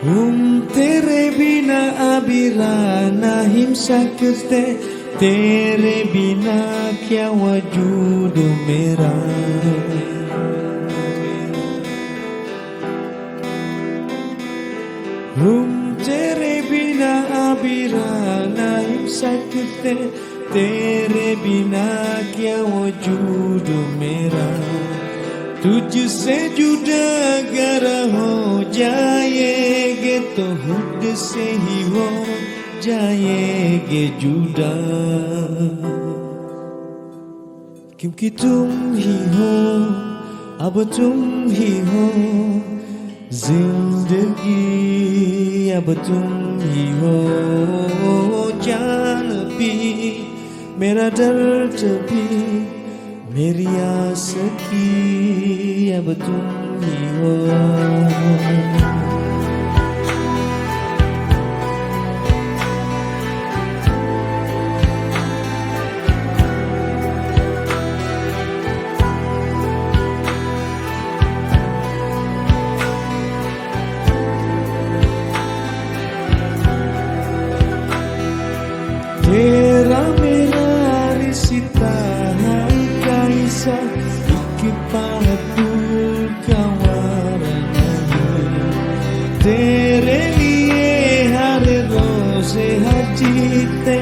तेरे बिना अबीरा नहीं सकते, तेरे बिना क्या वजूद मेरा। तेरे बिना अबीरा नहीं सकते, तेरे बिना क्या वजूद मेरा। तुझसे जुदा अगर हो जाएंगे तो खुद से ही हो जाएंगे जुदा, क्योंकि तुम ही हो, अब तुम ही हो जिंदगी, अब तुम ही हो जान भी, मेरा दर्द भी, मेरी आस की अब तुम ही हो। तेरा मेरा रिश्ता है कैसा, एक पल का वारा नहीं। तेरे लिए हर रोज हर जीते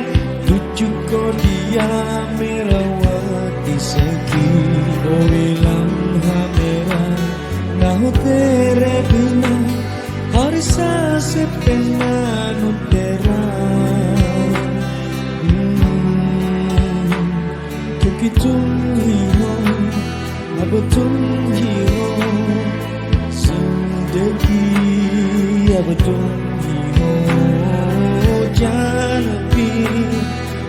तुझको दिया मेरा वक्त सकी। कोई लम्हा मेरा ना हो तेरे बिना, हर सांस पे नाम तेरा, क्योंकि तुम ही हो, अब तुम ही हो जिंदगी, अब तुम ही हो जान भी,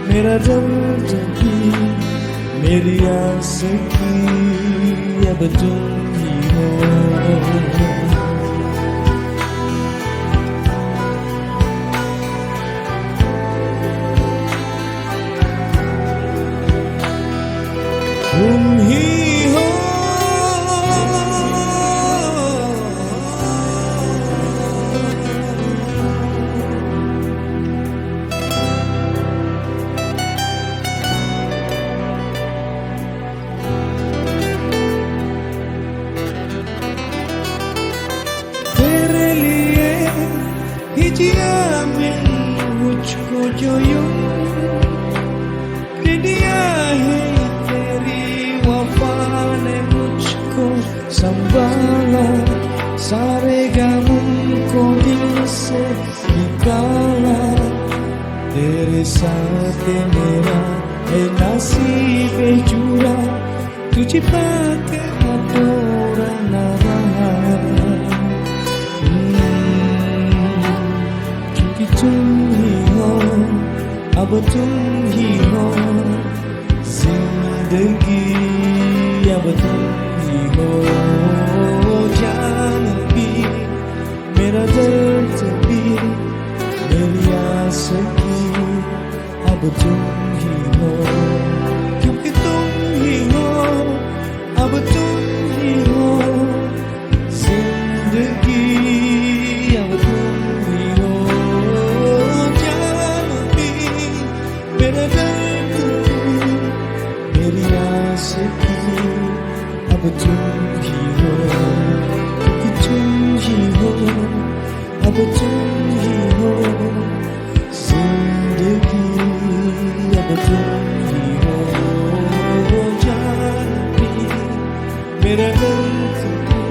मेरा दर्द भी, मेरी आस की अब तुम ही हो। तुम ही हो, तेरे लिए ही जिया मैं मुझको जो यूं दिया है, संभाला सारे गमों को दिल से निकाला। तेरे साथ मेरा है नसीब जुड़ा, तुझे पाके अधूरा न रहा, क्योंकि तुम ही हो, अब तुम ही हो जिंदगी, अब तुम हो जान भी, मेरा दर्द भी, मेरी आस की अब तुम ही हो, क्योंकि तुम ही हो, अब तुम ही हो जिंदगी, अब तुम ही हो जान भी, मेरा दर्द भी, मेरी आस की अब तुम ही हो, क्योंकि तुम ही हो, अब तुम ही हो जिंदगी, अब तुम ही हो जान भी, मेरा दर्द भी,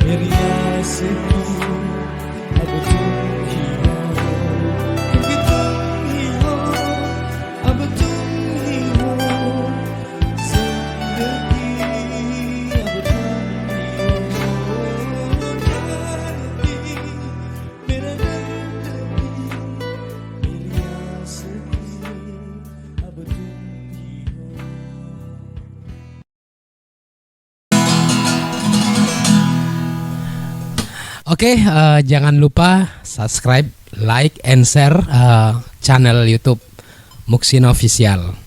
मेरी आस की अब तुम ही हो, क्योंकि तुम ही हो, अब तुम ही हो जिंदगी, Oke, jangan lupa subscribe, like, and share channel YouTube Muksin Official.